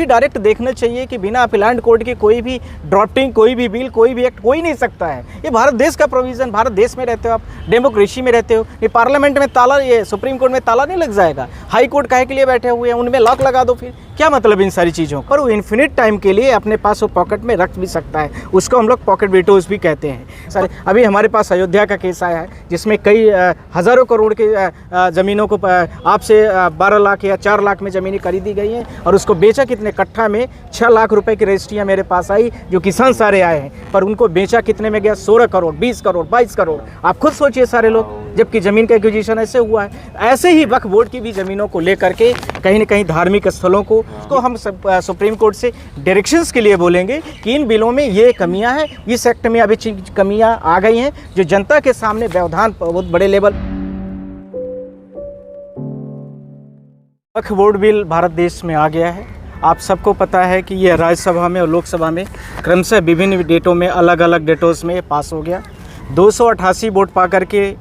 Direct देखना चाहिए कि बिना अपीलांट कोर्ट के कोई भी ड्राफ्टिंग, कोई भी बिल, कोई भी एक्ट हो ही नहीं सकता है। ये भारत देश का प्रोविज़न, भारत देश में रहते हो आप, डेमोक्रेसी में रहते हो। ये पार्लियामेंट में ताला, ये सुप्रीम कोर्ट में ताला नहीं लग जाएगा। हाई कोर्ट काहे के लिए बैठे हुए हैं, उनमें लॉक लगा दो, फिर क्या मतलब इन सारी चीज़ों पर। वो इन्फिनिट टाइम के लिए अपने पास वो पॉकेट में रख भी सकता है, उसको हम लोग पॉकेट वेटोज भी कहते हैं। सर अभी हमारे पास अयोध्या का केस आया है जिसमें कई हज़ारों करोड़ के ज़मीनों को आपसे 12 लाख या 4 लाख में ज़मीनें खरीदी गई हैं और उसको बेचा कितने कट्ठा में, 6 लाख रुपए की रजिस्ट्रियाँ मेरे पास आई जो किसान सारे आए हैं, पर उनको बेचा कितने में गया, 16 करोड़, 20 करोड़, 22 करोड़। आप खुद सोचिए सारे लोग, जबकि ज़मीन का एक्विजिशन ऐसे हुआ है। ऐसे ही वक्फ बोर्ड की भी ज़मीनों को लेकर के कहीं न कहीं धार्मिक स्थलों को हम सुप्रीम कोर्ट से डायरेक्शंस के लिए बोलेंगे कि इन बिलों में ये कमियां हैं, इस एक्ट में अभी कमियां आ गई हैं जो जनता के सामने व्यवधान बहुत बड़े लेवल। वक्फ बोर्ड बिल भारत देश में आ गया है। आप सबको पता है कि ये राज्यसभा में और लोकसभा में क्रमशः विभिन्न डेटों में, अलग अलग डेटों में पास हो गया। 288 वोट पा करके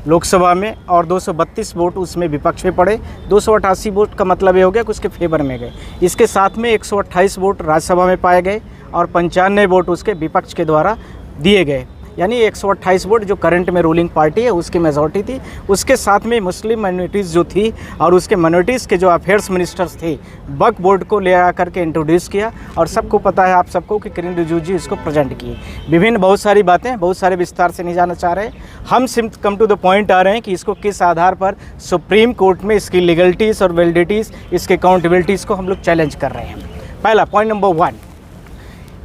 लोकसभा में और 232 वोट उसमें विपक्ष में पड़े। 288 वोट का मतलब ये हो गया कि उसके फेवर में गए। इसके साथ में 128 वोट राज्यसभा में पाए गए और 95 वोट उसके विपक्ष के द्वारा दिए गए, यानी 128 वोट जो करंट में रूलिंग पार्टी है उसकी मेजॉरिटी थी। उसके साथ में मुस्लिम माइनॉरिटीज़ जो थी और उसके माइनॉरिटीज़ के जो अफेयर्स मिनिस्टर्स थे, वक्फ बोर्ड को ले आकर के इंट्रोड्यूस किया और सबको पता है आप सबको कि किरण रिजिजू जी इसको प्रेजेंट किए। विभिन्न बहुत सारी बातें, बहुत सारे विस्तार से नहीं जाना चाह रहे, हम सिर्फ कम टू द पॉइंट आ रहे हैं कि इसको किस आधार पर सुप्रीम कोर्ट में इसकी लीगलिटीज़ और वैलिडिटीज़, इसके अकाउंटेबिलिटीज़ को हम लोग चैलेंज कर रहे हैं। पहला पॉइंट नंबर 1,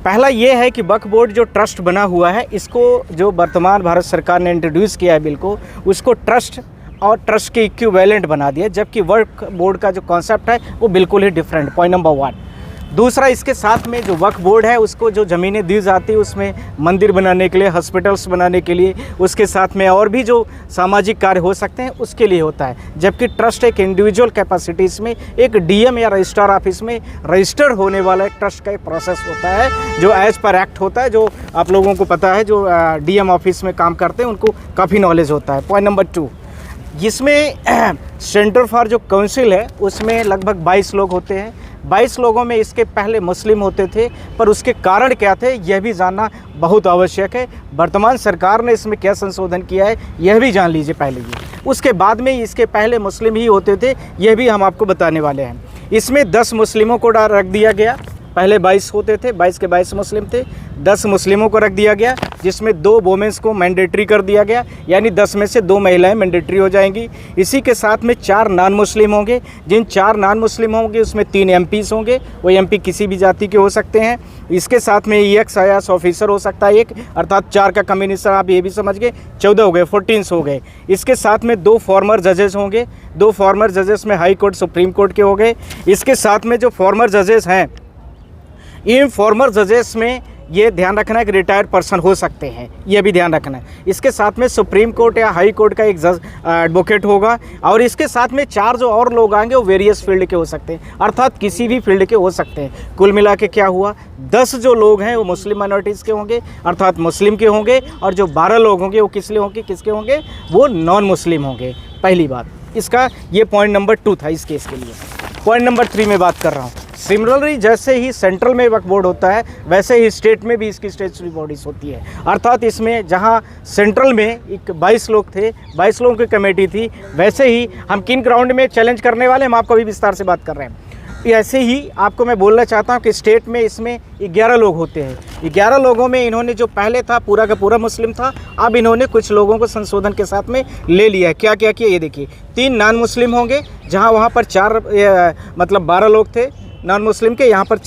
पहला ये है कि वक्फ बोर्ड जो ट्रस्ट बना हुआ है, इसको जो वर्तमान भारत सरकार ने इंट्रोड्यूस किया है बिल को, उसको ट्रस्ट और ट्रस्ट के इक्विवेलेंट बना दिया, जबकि वक्फ बोर्ड का जो कॉन्सेप्ट है वो बिल्कुल ही डिफरेंट। Point number 1। दूसरा, इसके साथ में जो वक्फ बोर्ड है उसको जो ज़मीनें दी जाती है उसमें मंदिर बनाने के लिए, हॉस्पिटल्स बनाने के लिए, उसके साथ में और भी जो सामाजिक कार्य हो सकते हैं उसके लिए होता है, जबकि ट्रस्ट एक इंडिविजुअल कैपेसिटीज़ में एक डीएम या रजिस्ट्रार ऑफिस में रजिस्टर होने वाला एक ट्रस्ट का एक प्रोसेस होता है जो एज पर एक्ट होता है, जो आप लोगों को पता है, जो डीएम ऑफिस में काम करते हैं उनको काफ़ी नॉलेज होता है। पॉइंट नंबर 2, जिसमें सेंटर फॉर जो काउंसिल है उसमें लगभग 22 लोग होते हैं। 22 लोगों में इसके पहले मुस्लिम होते थे, पर उसके कारण क्या थे यह भी जानना बहुत आवश्यक है। वर्तमान सरकार ने इसमें क्या संशोधन किया है यह भी जान लीजिए पहले ही। उसके बाद में इसके पहले मुस्लिम ही होते थे, यह भी हम आपको बताने वाले हैं। इसमें 10 मुस्लिमों को रख दिया गया, पहले 22 होते थे, 22 के 22 मुस्लिम थे, 10 मुस्लिमों को रख दिया गया, जिसमें 2 वोमेंस को मैंडेटरी कर दिया गया, यानी 10 में से 2 महिलाएं मैंडेटरी हो जाएंगी। इसी के साथ में 4 नॉन मुस्लिम होंगे, जिन 4 नॉन मुस्लिम होंगे उसमें 3 एमपीस होंगे, वो एमपी किसी भी जाति के हो सकते हैं। इसके साथ में EX ऑफिसर हो सकता है एक, अर्थात 4 का कम्बिनेशन आप ये भी समझ गए, 14 हो गए, 14 हो गए। इसके साथ में 2 फॉर्मर जजेस होंगे, 2 फॉर्मर जजेस में हाई कोर्ट सुप्रीम कोर्ट के हो गए। इसके साथ में जो फॉर्मर जजेस हैं, इन फॉर्मर जजेस में ये ध्यान रखना है कि रिटायर्ड पर्सन हो सकते हैं, ये भी ध्यान रखना है। इसके साथ में सुप्रीम कोर्ट या हाई कोर्ट का एक जज एडवोकेट होगा, और इसके साथ में 4 जो और लोग आएंगे वो वेरियस फील्ड के हो सकते हैं, अर्थात किसी भी फील्ड के हो सकते हैं। कुल मिला के क्या हुआ, 10 जो लोग हैं वो मुस्लिम माइनॉरिटीज़ के होंगे, अर्थात मुस्लिम के होंगे, और जो 12 लोग होंगे वो किस लिए होंगे, किसके होंगे, वो नॉन मुस्लिम होंगे। पहली बात, इसका ये पॉइंट नंबर 2 था इस केस के लिए। पॉइंट नंबर 3 में बात कर रहा हूँ। सिमिलरली जैसे ही सेंट्रल में वक्फ बोर्ड होता है वैसे ही स्टेट में भी इसकी स्टेचुटरी बॉडीज होती है, अर्थात इसमें जहां सेंट्रल में एक 22 लोग थे, 22 लोगों की कमेटी थी, वैसे ही हम किन ग्राउंड में चैलेंज करने वाले हम आपको अभी विस्तार से बात कर रहे हैं। ऐसे ही आपको मैं बोलना चाहता हूं कि स्टेट में इसमें 11 लोग होते हैं। 11 लोगों में इन्होंने जो पहले था पूरा का पूरा मुस्लिम था, अब इन्होंने कुछ लोगों को संशोधन के साथ में ले लिया है। क्या क्या किया ये देखिए, 3 नॉन मुस्लिम होंगे, जहां वहां पर 12 लोग थे नॉन मुस्लिम के, यहाँ पर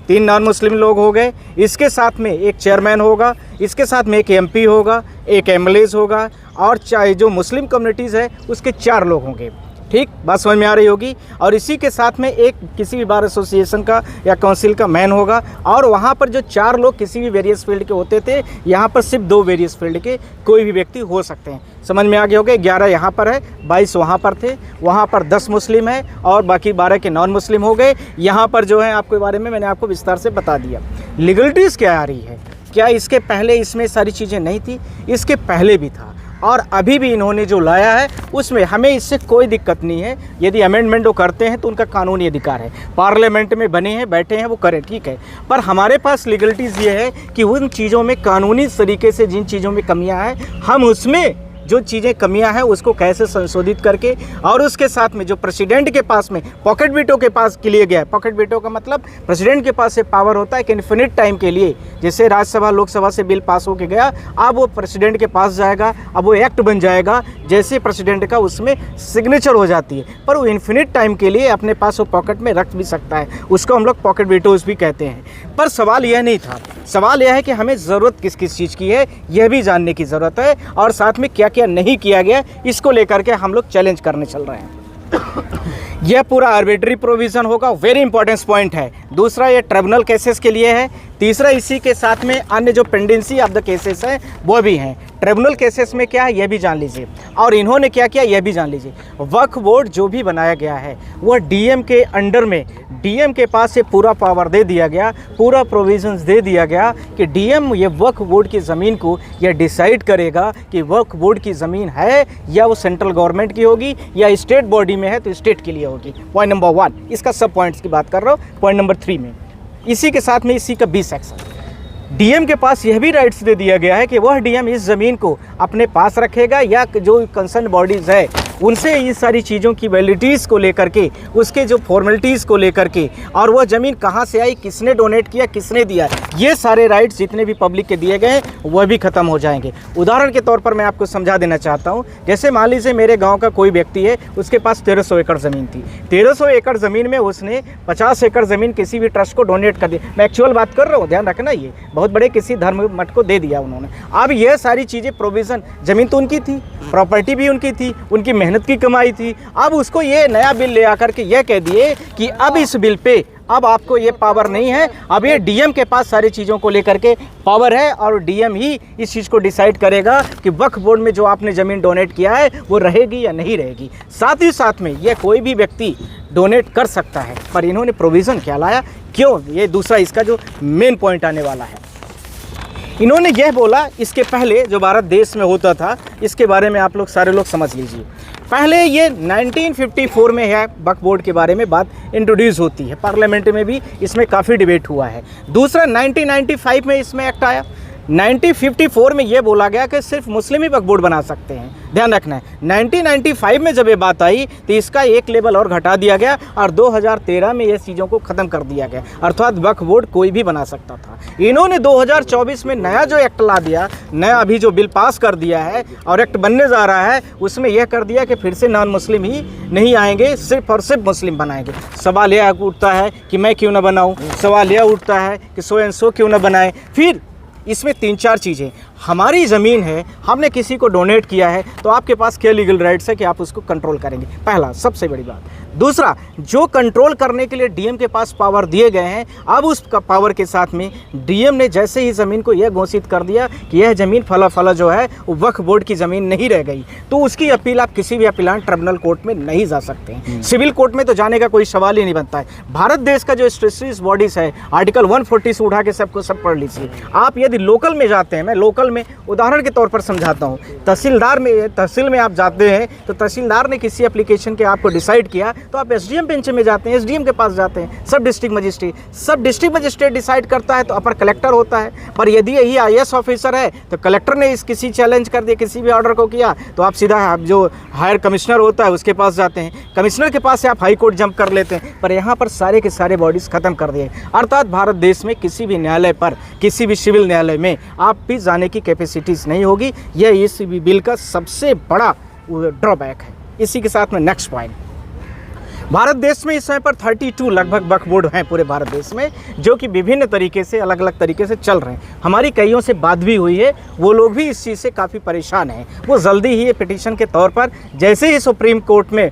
3 नॉन मुस्लिम लोग हो गए। इसके साथ में एक चेयरमैन होगा, इसके साथ में एक MP होगा, एक MLAs होगा, और चाहे जो मुस्लिम कम्युनिटीज़ है उसके 4 लोग होंगे। ठीक, बात समझ में आ रही होगी। और इसी के साथ में एक किसी भी बार एसोसिएशन का या काउंसिल का मैन होगा, और वहाँ पर जो 4 लोग किसी भी वेरियस फील्ड के होते थे, यहाँ पर सिर्फ 2 वेरियस फील्ड के कोई भी व्यक्ति हो सकते हैं। समझ में आ गया होगा। 11 यहाँ पर है, 22 वहाँ पर थे, वहाँ पर 10 मुस्लिम है और बाकी 12 के नॉन मुस्लिम हो गए। यहाँ पर जो है आपके बारे में मैंने आपको विस्तार से बता दिया। लीगलिटीज़ क्या आ रही है, क्या इसके पहले इसमें सारी चीज़ें नहीं थी? इसके पहले भी था। और अभी भी इन्होंने जो लाया है उसमें हमें इससे कोई दिक्कत नहीं है। यदि अमेंडमेंट वो करते हैं तो उनका कानूनी अधिकार है, पार्लियामेंट में बने हैं, बैठे हैं, वो करें, ठीक है। पर हमारे पास लीगलिटीज़ ये है कि उन चीज़ों में कानूनी तरीके से जिन चीज़ों में कमियां हैं, हम उसमें जो चीज़ें कमियां हैं उसको कैसे संशोधित करके, और उसके साथ में जो प्रेसिडेंट के पास में पॉकेट वीटो के पास के लिए गया है, पॉकेट वीटो का मतलब प्रेसिडेंट के पास से पावर होता है कि इन्फिनिट टाइम के लिए, जैसे राज्यसभा लोकसभा से बिल पास होके गया, अब वो प्रेसिडेंट के पास जाएगा, अब वो एक्ट बन जाएगा जैसे प्रेसिडेंट का उसमें सिग्नेचर हो जाती है, पर वो इन्फिनिट टाइम के लिए अपने पास वो पॉकेट में रख भी सकता है, उसको हम लोग पॉकेट वीटोज़ भी कहते हैं। पर सवाल यह नहीं था, सवाल यह है कि हमें ज़रूरत किस किस चीज़ की है यह भी जानने की ज़रूरत है, और साथ में क्या क्या नहीं किया गया इसको लेकर के हम लोग चैलेंज करने चल रहे हैं। यह पूरा आर्बिट्री प्रोविज़न होगा, वेरी इंपॉर्टेंट पॉइंट है। दूसरा, ये ट्रिब्यूनल केसेस के लिए है। तीसरा, इसी के साथ में अन्य जो पेंडेंसी ऑफ द केसेस है वो भी हैं। ट्रिब्यूनल केसेस में क्या है यह भी जान लीजिए, और इन्होंने क्या किया यह भी जान लीजिए। वक्फ बोर्ड जो भी बनाया गया है वह डीएम के अंडर में, डीएम के पास से पूरा पावर दे दिया गया, पूरा प्रोविजंस दे दिया गया कि डीएम ये वक्फ बोर्ड की ज़मीन को यह डिसाइड करेगा कि वक्फ बोर्ड की ज़मीन है या वो सेंट्रल गवर्नमेंट की होगी या स्टेट बॉडी में है तो स्टेट के लिए होगी। पॉइंट नंबर 1, इसका सब पॉइंट्स की बात कर रहा हूँ। पॉइंट नंबर 3 में इसी के साथ में इसी का 20 सेक्शन, डीएम के पास यह भी राइट्स दे दिया गया है कि वह डीएम इस ज़मीन को अपने पास रखेगा या जो कंसर्न बॉडीज़ है उनसे ये सारी चीज़ों की वैलिडिटीज़ को लेकर के, उसके जो फॉर्मेलिटीज़ को लेकर के, और वह ज़मीन कहाँ से आई, किसने डोनेट किया, किसने दिया, ये सारे राइट्स जितने भी पब्लिक के दिए गए हैं वह भी ख़त्म हो जाएंगे। उदाहरण के तौर पर मैं आपको समझा देना चाहता हूँ, जैसे मान लीजिए मेरे गाँव का कोई व्यक्ति है, उसके पास 1300 एकड़ ज़मीन थी। 1300 एकड़ ज़मीन में उसने 50 एकड़ ज़मीन किसी भी ट्रस्ट को डोनेट कर दी। मैं एक्चुअल बात कर रहा हूँ, ध्यान रखना, ये बहुत बड़े किसी धर्म मठ को दे दिया उन्होंने। अब ये सारी चीज़ें प्रोविज़न, ज़मीन तो उनकी थी, प्रॉपर्टी भी उनकी थी, उनकी मेहनत की कमाई थी। अब उसको ये नया बिल ले आकर के ये कह दिए कि अब इस बिल पे अब आपको ये पावर नहीं है, अब ये डीएम के पास सारी चीज़ों को लेकर के पावर है, और डीएम ही इस चीज़ को डिसाइड करेगा कि वक्फ बोर्ड में जो आपने ज़मीन डोनेट किया है वो रहेगी या नहीं रहेगी। साथ ही साथ में ये कोई भी व्यक्ति डोनेट कर सकता है। पर इन्होंने प्रोविज़न क्या लाया, क्यों, ये दूसरा इसका जो मेन पॉइंट आने वाला है। इन्होंने यह बोला, इसके पहले जो भारत देश में होता था इसके बारे में आप लोग सारे लोग समझ लीजिए। पहले ये 1954 में है वक्फ बोर्ड के बारे में बात इंट्रोड्यूस होती है, पार्लियामेंट में भी इसमें काफ़ी डिबेट हुआ है। दूसरा 1995 में इसमें एक्ट आया। 1954 में ये बोला गया कि सिर्फ मुस्लिम ही वक्फ बोर्ड बना सकते हैं, ध्यान रखना है। 1995 में जब ये बात आई तो इसका एक लेवल और घटा दिया गया, और 2013 में ये चीज़ों को ख़त्म कर दिया गया, अर्थात वक्फ बोर्ड कोई भी बना सकता था। इन्होंने 2024 में नया जो एक्ट ला दिया, नया अभी जो बिल पास कर दिया है और एक्ट बनने जा रहा है, उसमें यह कर दिया कि फिर से नॉन मुस्लिम ही नहीं आएंगे, सिर्फ और सिर्फ मुस्लिम बनाएंगे। सवाल यह उठता है कि मैं क्यों ना बनाऊँ, सवाल यह उठता है कि सो एंड सो क्यों ना बनाए। फिर इसमें 3-4 चीज़ें, हमारी ज़मीन है, हमने किसी को डोनेट किया है, तो आपके पास क्या लीगल राइट्स है कि आप उसको कंट्रोल करेंगे, पहला सबसे बड़ी बात। दूसरा, जो कंट्रोल करने के लिए डीएम के पास पावर दिए गए हैं, अब उस पावर के साथ में डीएम ने जैसे ही ज़मीन को यह घोषित कर दिया कि यह ज़मीन फला फला जो है वो वक्फ बोर्ड की ज़मीन नहीं रह गई, तो उसकी अपील आप किसी भी अपीलान ट्रिब्यूनल कोर्ट में नहीं जा सकते हैं। सिविल कोर्ट में तो जाने का कोई सवाल ही नहीं बनता है। भारत देश का जो स्टेटस बॉडीज़ है, आर्टिकल 140 से उठा के सबको सब पढ़ लीजिए। आप यदि लोकल में जाते हैं, मैं लोकल में उदाहरण के तौर पर समझाता हूँ, तहसील में आप जाते हैं तो तहसीलदार ने किसी एप्लीकेशन के आपको डिसाइड किया तो आप एसडीएम बेंच में जाते हैं, एसडीएम के पास जाते हैं, सब डिस्ट्रिक्ट मजिस्ट्रेट डिसाइड करता है तो अपर कलेक्टर होता है। पर यदि यही आईएएस ऑफिसर है तो कलेक्टर ने इस किसी चैलेंज कर दिया, किसी भी ऑर्डर को किया, तो आप सीधा जो हायर कमिश्नर होता है उसके पास जाते हैं, कमिश्नर के पास से आप हाई कोर्ट जंप कर लेते हैं। पर यहाँ पर सारे के सारे बॉडीज़ ख़त्म कर दिए, अर्थात भारत देश में किसी भी न्यायालय पर, किसी भी सिविल न्यायालय में आप भी जाने की कैपेसिटीज़ नहीं होगी। यह इस बिल का सबसे बड़ा ड्रॉबैक है। इसी के साथ में नेक्स्ट पॉइंट, भारत देश में इस समय पर 32 लगभग वक्फ बोर्ड हैं पूरे भारत देश में, जो कि विभिन्न तरीके से, अलग अलग तरीके से चल रहे हैं। हमारी कईयों से बात भी हुई है, वो लोग भी इस चीज़ से काफ़ी परेशान हैं। वो जल्दी ही ये पिटीशन के तौर पर, जैसे ही सुप्रीम कोर्ट में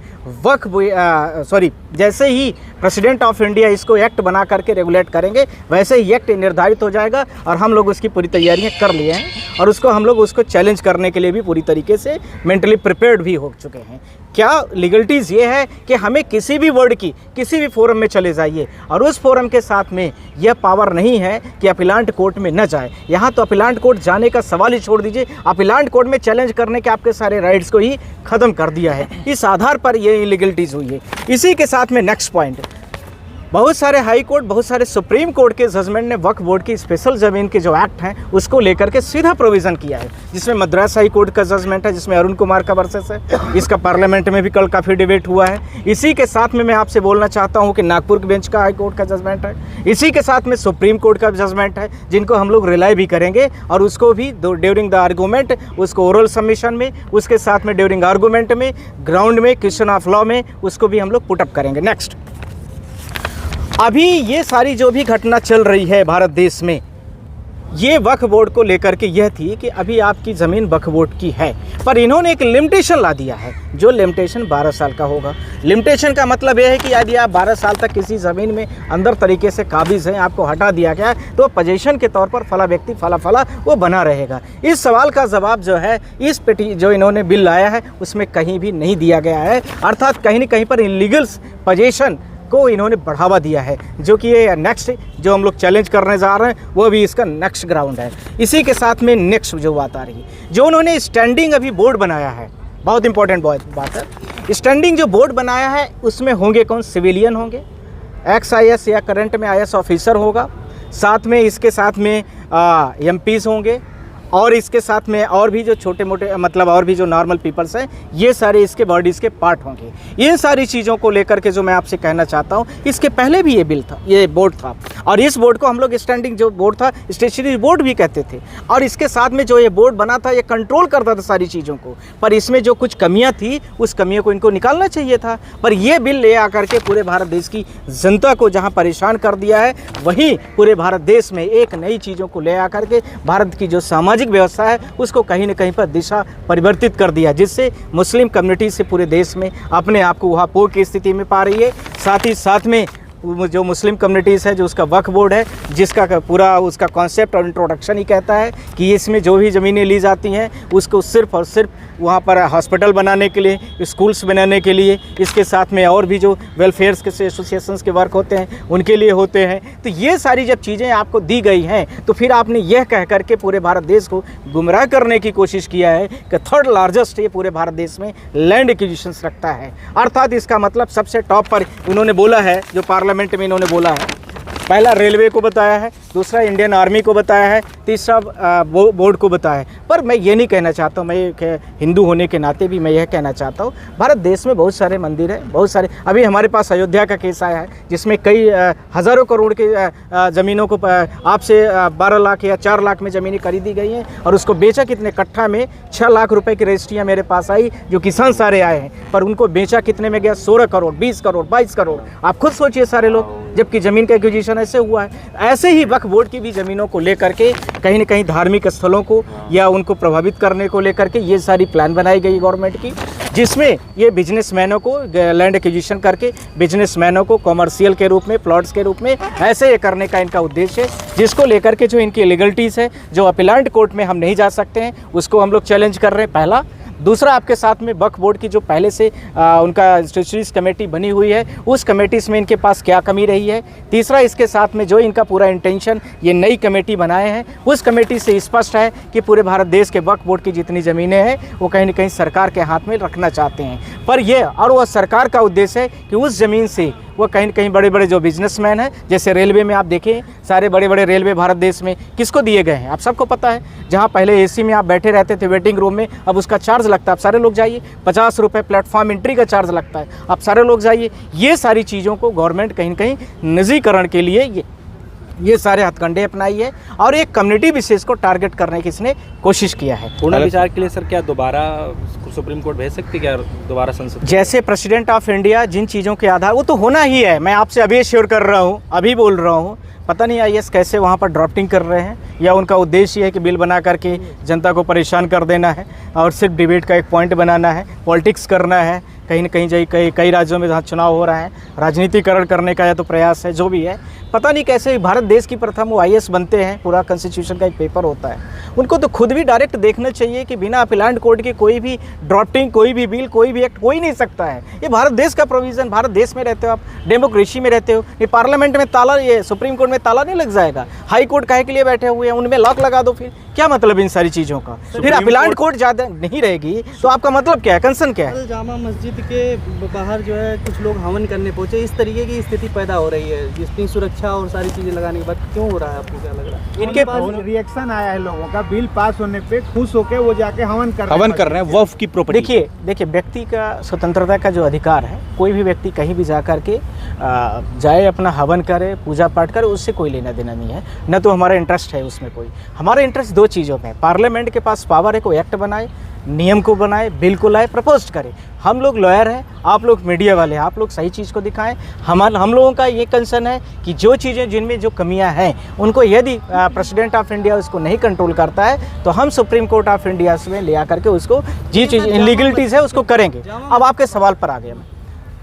जैसे ही प्रेसिडेंट ऑफ इंडिया इसको एक्ट बना करके रेगुलेट करेंगे, वैसे ही एक्ट निर्धारित हो जाएगा और हम लोग उसकी पूरी तैयारियां कर लिए हैं और उसको हम लोग उसको चैलेंज करने के लिए भी पूरी तरीके से मेंटली प्रिपेयर्ड भी हो चुके हैं। क्या लीगलिटीज़ ये है कि हमें किसी भी वर्ड की किसी भी फोरम में चले जाइए और उस फोरम के साथ में यह पावर नहीं है कि अपीलांट कोर्ट में न जाए। यहाँ तो अपीलांट कोर्ट जाने का सवाल ही छोड़ दीजिए, अपीलांट कोर्ट में चैलेंज करने के आपके सारे राइट्स को ही ख़त्म कर दिया है। इस आधार पर ये इलीगलिटीज़ हुई है। इसी के साथ में नेक्स्ट पॉइंट, बहुत सारे हाई कोर्ट, बहुत सारे सुप्रीम कोर्ट के जजमेंट ने वक्फ बोर्ड की स्पेशल ज़मीन के जो एक्ट हैं उसको लेकर के सीधा प्रोविज़न किया है, जिसमें मद्रास हाई कोर्ट का जजमेंट है, जिसमें अरुण कुमार का वर्सेस है। इसका पार्लियामेंट में भी कल काफ़ी डिबेट हुआ है। इसी के साथ में मैं आपसे बोलना चाहता हूं कि नागपुर के बेंच का हाई कोर्ट का जजमेंट है, इसी के साथ में सुप्रीम कोर्ट का जजमेंट है, जिनको हम लोग रिलाई भी करेंगे और उसको भी ड्यूरिंग द आर्गूमेंट, उसको ओरल सबमिशन में, उसके साथ में ड्यूरिंग आर्गूमेंट में, ग्राउंड में, क्वेश्चन ऑफ लॉ में उसको भी हम लोग पुटअप करेंगे। नेक्स्ट, अभी ये सारी जो भी घटना चल रही है भारत देश में, ये वक्फ बोर्ड को लेकर के यह थी कि अभी आपकी ज़मीन वक्फ बोर्ड की है, पर इन्होंने एक लिमिटेशन ला दिया है, जो लिमिटेशन 12 साल का होगा। लिमिटेशन का मतलब यह है कि यदि आप 12 साल तक किसी ज़मीन में अंदर तरीके से काबिज़ हैं, आपको हटा दिया गया है, तो पोजीशन के तौर पर फला व्यक्ति फला वो बना रहेगा। इस सवाल का जवाब जो है इस जो इन्होंने बिल लाया है उसमें कहीं भी नहीं दिया गया है, अर्थात कहीं न कहीं पर इलीगल पोजीशन को इन्होंने बढ़ावा दिया है, जो कि ये नेक्स्ट जो हम लोग चैलेंज करने जा रहे हैं वो भी इसका नेक्स्ट ग्राउंड है। इसी के साथ में नेक्स्ट जो बात आ रही है, जो उन्होंने स्टैंडिंग अभी बोर्ड बनाया है, बहुत इंपॉर्टेंट बात है। स्टैंडिंग जो बोर्ड बनाया है उसमें होंगे कौन? सिविलियन होंगे, एक्स IAS या करंट में IAS ऑफिसर होगा, साथ में इसके साथ में MPs होंगे और इसके साथ में और भी जो छोटे मोटे मतलब और भी जो नॉर्मल पीपल्स हैं, ये सारे इसके बॉडीज़ के पार्ट होंगे। ये सारी चीज़ों को लेकर के जो मैं आपसे कहना चाहता हूँ, इसके पहले भी ये बिल था, ये बोर्ड था और इस बोर्ड को हम लोग स्टैंडिंग जो बोर्ड था स्टेशनरी बोर्ड भी कहते थे, और इसके साथ में जो ये बोर्ड बना था ये कंट्रोल करता था सारी चीज़ों को, पर इसमें जो कुछ कमियाँ थी उस कमियों को इनको निकालना चाहिए था। पर यह बिल ले आकर के पूरे भारत देश की जनता को जहाँ परेशान कर दिया है, वहीं पूरे भारत देश में एक नई चीज़ों को ले आकर के भारत की जो सामाजिक व्यवस्था है उसको कहीं न कहीं पर दिशा परिवर्तित कर दिया, जिससे मुस्लिम कम्युनिटी से पूरे देश में अपने आप को उहापोह की स्थिति में पा रही है। साथ ही साथ में जो मुस्लिम कम्युनिटीज़ है, जो उसका वक्फ बोर्ड है, जिसका पूरा उसका कॉन्सेप्ट और इंट्रोडक्शन ही कहता है कि इसमें जो भी ज़मीनें ली जाती हैं उसको सिर्फ़ और सिर्फ वहाँ पर हॉस्पिटल बनाने के लिए, स्कूल्स बनाने के लिए, इसके साथ में और भी जो वेलफेयर्स के एसोसिएशंस के वर्क होते हैं उनके लिए होते हैं। तो ये सारी जब चीज़ें आपको दी गई हैं तो फिर आपने यह कह करके पूरे भारत देश को गुमराह करने की कोशिश किया है कि थर्ड लार्जेस्ट ये पूरे भारत देश में लैंड एक्विजिशंस रखता है, अर्थात इसका मतलब सबसे टॉप पर उन्होंने बोला है, जो पार्लियामेंट में इन्होंने बोला है, पहला रेलवे को बताया है, दूसरा इंडियन आर्मी को बताया है, तीसरा बोर्ड को बताया है। पर मैं ये नहीं कहना चाहता हूँ, मैं एक हिंदू होने के नाते भी मैं यह कहना चाहता हूँ, भारत देश में बहुत सारे मंदिर हैं, बहुत सारे, अभी हमारे पास अयोध्या का केस आया है जिसमें कई हज़ारों करोड़ के ज़मीनों को आपसे 12 लाख या 4 लाख में ज़मीनें खरीदी गई हैं और उसको बेचा कितने कट्ठा में? 6 लाख रुपए की रजिस्ट्रियाँ मेरे पास आई, जो किसान सारे आए हैं, पर उनको बेचा कितने में गया? 16 करोड़, 20 करोड़, 22 करोड़। आप खुद सोचिए सारे लोग, जबकि ज़मीन का एक्विजिशन ऐसे हुआ है। ऐसे ही वक्फ बोर्ड की भी ज़मीनों को लेकर के कहीं न कहीं धार्मिक स्थलों को या उनको प्रभावित करने को लेकर के ये सारी प्लान बनाई गई गवर्नमेंट की, जिसमें ये बिजनेसमैनों को लैंड एक्विजिशन करके बिजनेसमैनों को कॉमर्शियल के रूप में, प्लॉट्स के रूप में ऐसे ये करने का इनका उद्देश्य है, जिसको लेकर के जो इनकी लीगलिटीज़ है, जो अपीलांट कोर्ट में हम नहीं जा सकते हैं, उसको हम लोग चैलेंज कर रहे हैं, पहला। दूसरा, आपके साथ में वक्फ बोर्ड की जो पहले से उनका स्टेचुरीज कमेटी बनी हुई है, उस कमेटीज़ में इनके पास क्या कमी रही है। तीसरा, इसके साथ में जो इनका पूरा इंटेंशन ये नई कमेटी बनाए हैं, उस कमेटी से स्पष्ट है कि पूरे भारत देश के वक्फ बोर्ड की जितनी ज़मीनें हैं वो कहीं न कहीं सरकार के हाथ में रखना चाहते हैं। पर ये और वह सरकार का उद्देश्य है कि उस ज़मीन से वो कहीं न कहीं बड़े बड़े जो बिजनेसमैन हैं, जैसे रेलवे में आप देखें, सारे बड़े बड़े रेलवे भारत देश में किसको दिए गए हैं? आप सबको पता है। जहाँ पहले AC में आप बैठे रहते थे वेटिंग रूम में, अब उसका चार्ज लगता है, आप सारे लोग जाइए, 50 रुपये प्लेटफॉर्म एंट्री का चार्ज लगता है, आप सारे लोग जाइए। ये सारी चीज़ों को गवर्नमेंट कहीं न कहीं निजीकरण के लिए ये सारे हथकंडे अपनाई है और एक कम्युनिटी विशेष को टारगेट करने की इसने कोशिश किया है। पुनर्विचार के लिए सर क्या दोबारा सुप्रीम कोर्ट भेज सकती है क्या दोबारा संसद? जैसे प्रेसिडेंट ऑफ इंडिया जिन चीज़ों के आधार, वो तो होना ही है। मैं आपसे अभी श्योर कर रहा हूँ, अभी बोल रहा हूँ। पता नहीं आईएएस कैसे वहाँ पर ड्राफ्टिंग कर रहे हैं, या उनका उद्देश्य है कि बिल बना करके जनता को परेशान कर देना है और सिर्फ डिबेट का एक पॉइंट बनाना है, पॉलिटिक्स करना है। कहीं न कहीं कई राज्यों में जहाँ चुनाव हो रहा है, राजनीतिकरण करने का या तो प्रयास है, जो भी है। पता नहीं कैसे भारत देश की प्रथम वो आईएएस बनते हैं। पूरा कॉन्स्टिट्यूशन का एक पेपर होता है, उनको तो खुद भी डायरेक्ट देखना चाहिए कि बिना अपीलेंट कोर्ट के कोई भी ड्राफ्टिंग, कोई भी बिल, कोई भी एक्ट हो ही नहीं सकता है। ये भारत देश का प्रोविज़न, भारत देश में रहते हो आप, डेमोक्रेसी में रहते हो। ये पार्लियामेंट में ताला, ये सुप्रीम कोर्ट में ताला नहीं लग जाएगा? हाई कोर्ट काहे के लिए बैठे हुए हैं? उनमें लॉक लगा दो। फिर क्या मतलब इन सारी चीज़ों का? फिर अपीलेंट कोर्ट ज़्यादा नहीं रहेगी तो आपका मतलब क्या है, कंसर्न क्या है? जामा मस्जिद के बाहर जो है कुछ लोग हवन करने पहुंचे, इस तरीके की स्थिति पैदा हो रही है। जितनी सुरक्षा और सारी चीज़ें लगाने के बाद क्यों हो रहा है, आपको क्या लग रहा है? इनके रिएक्शन आया है लोगों का, बिल पास होने पे खुश होके वो जाके हवन कर रहे हैं वक्फ की प्रॉपर्टी। देखिए व्यक्ति का स्वतंत्रता का जो अधिकार है, कोई भी व्यक्ति कहीं भी जा कर के जाए, अपना हवन करे, पूजा पाठ करे, उससे कोई लेना देना नहीं है। न तो हमारा इंटरेस्ट है उसमें कोई। हमारा इंटरेस्ट दो चीज़ों में, पार्लियामेंट के पास पावर है, कोई एक्ट बनाए, नियम को बनाए, बिल को लाए, प्रपोज करे। हम लोग लॉयर हैं, आप लोग मीडिया वाले हैं, आप लोग सही चीज़ को दिखाएं। हम लोगों का ये कंसर्न है कि जो चीज़ें जिनमें जो कमियां हैं, उनको यदि प्रेसिडेंट ऑफ इंडिया उसको नहीं कंट्रोल करता है तो हम सुप्रीम कोर्ट ऑफ इंडिया में ले आकर के उसको जी चीज़ इलीगलिटीज़ है उसको करेंगे। अब आपके सवाल पर आ गया मैं,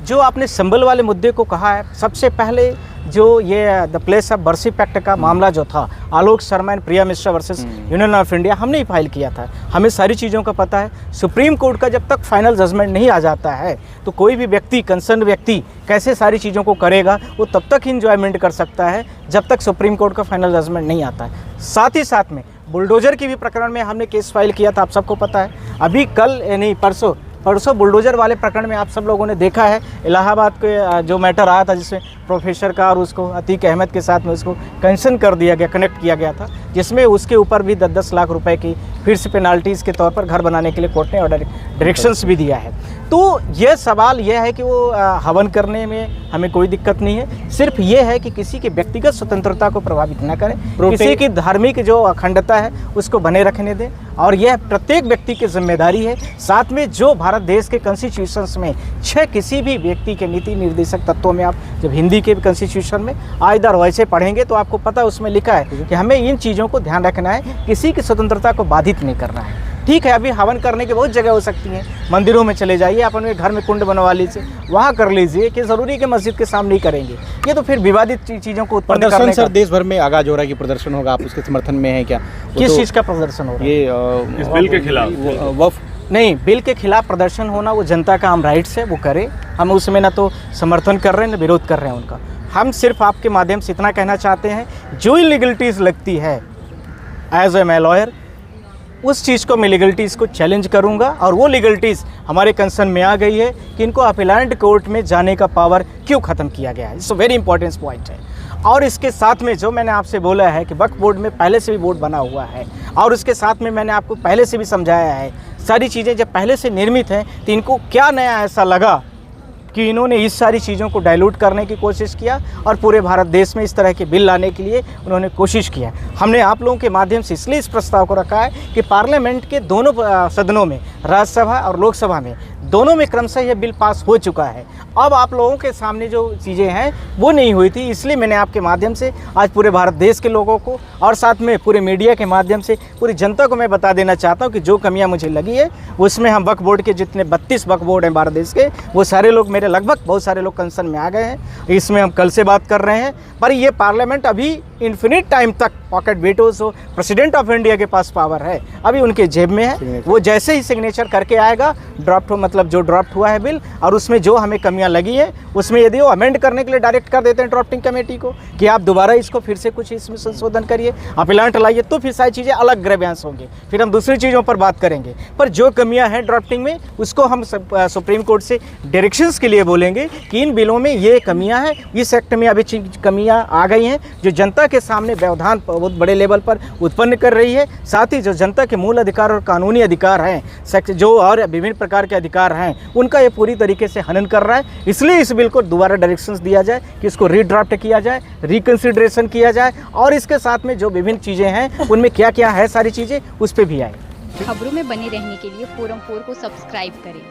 जो आपने संबल वाले मुद्दे को कहा है, सबसे पहले जो ये the place of worship act का मामला जो था, Alok Sharma and Priya Mishra versus Union of India, हमने ही फाइल किया था। हमें सारी चीज़ों का पता है। सुप्रीम कोर्ट का जब तक फाइनल जजमेंट नहीं आ जाता है तो कोई भी व्यक्ति, कंसर्न व्यक्ति कैसे सारी चीज़ों को करेगा? वो तब तक इंजॉयमेंट कर सकता है जब तक सुप्रीम कोर्ट का फाइनल जजमेंट नहीं आता है। साथ ही साथ में बुलडोज़र की भी प्रकरण में हमने केस फाइल किया था, आप सबको पता है। अभी कल नहीं परसों बुलडोज़र वाले प्रकरण में आप सब लोगों ने देखा है, इलाहाबाद के जो मैटर आया था जिसमें प्रोफेसर का और उसको अतीक अहमद के साथ में उसको कैंसन कर दिया गया, कनेक्ट किया गया था, जिसमें उसके ऊपर भी 10-10 लाख रुपए की फिर से पेनाल्टीज़ के तौर पर घर बनाने के लिए कोर्ट ने ऑर्डर डायरेक्शंस भी दिया है। तो यह सवाल यह है कि वो हवन करने में हमें कोई दिक्कत नहीं है, सिर्फ ये है कि किसी की व्यक्तिगत स्वतंत्रता को प्रभावित न करें, किसी की धार्मिक जो अखंडता है उसको बने रखने दें, और यह प्रत्येक व्यक्ति की जिम्मेदारी है। साथ में जो भारत देश के कॉन्स्टिट्यूशंस में 6 किसी भी व्यक्ति के नीति निर्देशक तत्वों में, आप जब हिंदी के कॉन्स्टिट्यूशन में आइदर वैसे पढ़ेंगे तो आपको पता है उसमें लिखा है कि हमें इन चीज़ों को ध्यान रखना है, किसी की स्वतंत्रता को बाधित नहीं करना है। ठीक है, अभी हवन करने की बहुत जगह हो सकती हैं, मंदिरों में चले जाइए, आप अपने घर में कुंड बनवा लीजिए, वहाँ कर लीजिए, कि ज़रूरी कि मस्जिद के सामने ही करेंगे। ये तो फिर विवादित चीज़ों को उत्पन्न करने का। सर, देश भर में आगाज हो रहा है कि प्रदर्शन होगा, आप उसके समर्थन में हैं क्या? किस चीज़ का प्रदर्शन हो रहा है? ये इस बिल के खिलाफ वक्फ नहीं, बिल के खिलाफ प्रदर्शन होना वो जनता का आम राइट्स है, वो करे। हम उसमें ना तो समर्थन कर रहे हैं ना विरोध कर रहे हैं उनका। हम सिर्फ आपके माध्यम से इतना कहना चाहते हैं, जो इलीगलिटीज़ लगती है एज ए मैं लॉयर, उस चीज़ को मैं लीगलिटीज़ को चैलेंज करूंगा। और वो लीगलिटीज़ हमारे कंसर्न में आ गई है कि इनको अपीलेंट कोर्ट में जाने का पावर क्यों ख़त्म किया गया है। इट्स वेरी इंपॉर्टेंट पॉइंट है। और इसके साथ में जो मैंने आपसे बोला है कि वक्फ बोर्ड में पहले से भी बोर्ड बना हुआ है, और उसके साथ में मैंने आपको पहले से भी समझाया है, सारी चीज़ें जब पहले से निर्मित हैं तो इनको क्या नया ऐसा लगा कि इन्होंने इस सारी चीज़ों को डाइल्यूट करने की कोशिश किया और पूरे भारत देश में इस तरह के बिल लाने के लिए उन्होंने कोशिश किया। हमने आप लोगों के माध्यम से इसलिए इस प्रस्ताव को रखा है कि पार्लियामेंट के दोनों सदनों में, राज्यसभा और लोकसभा में, दोनों में क्रमशः यह बिल पास हो चुका है। अब आप लोगों के सामने जो चीज़ें हैं वो नहीं हुई थी, इसलिए मैंने आपके माध्यम से आज पूरे भारत देश के लोगों को और साथ में पूरे मीडिया के माध्यम से पूरी जनता को मैं बता देना चाहता हूं कि जो कमियां मुझे लगी है उसमें हम वक्फ बोर्ड के जितने 32 वक्फ बोर्ड हैं भारत देश के, वो सारे लोग मेरे लगभग बहुत सारे लोग कंसर्न में आ गए हैं। इसमें हम कल से बात कर रहे हैं, पर ये पार्लियामेंट अभी इन्फिनिट टाइम तक पॉकेट वेटोज हो, प्रेसिडेंट ऑफ इंडिया के पास पावर है, अभी उनके जेब में है। वो जैसे ही सिग्नेचर करके आएगा, ड्राफ्ट मतलब जो ड्राफ्ट हुआ है बिल, और उसमें जो हमें कमियां लगी हैं उसमें यदि वो अमेंड करने के लिए डायरेक्ट कर देते हैं ड्राफ्टिंग कमेटी को कि आप दोबारा इसको फिर से कुछ इसमें संशोधन करिए, अपीलेंट लाइए, तो फिर सारी चीज़ें अलग ग्रेवियांस होंगे, फिर हम दूसरी चीज़ों पर बात करेंगे। पर जो कमियां हैं ड्राफ्टिंग में उसको हम सुप्रीम कोर्ट से डायरेक्शंस के लिए बोलेंगे कि इन बिलों में ये कमियां हैं, इस एक्ट में अभी कमियां आ गई हैं जो जनता के सामने व्यवधान बहुत बड़े लेवल पर उत्पन्न कर रही है। साथ ही जो जनता के मूल अधिकार और कानूनी अधिकार हैं, जो और विभिन्न प्रकार के अधिकार हैं, उनका ये पूरी तरीके से हनन कर रहा है। इसलिए इस बिल को दोबारा डायरेक्शंस दिया जाए कि इसको रीड्राफ्ट किया जाए, रिकंसिडरेशन किया जाए, और इसके साथ में जो विभिन्न चीज़ें हैं उनमें क्या क्या है सारी चीज़ें उस पर भी आए। खबरों में बने रहने के लिए फोरम 4 को सब्सक्राइब करें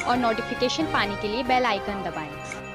और नोटिफिकेशन पाने के लिए बेल आइकन दबाएं।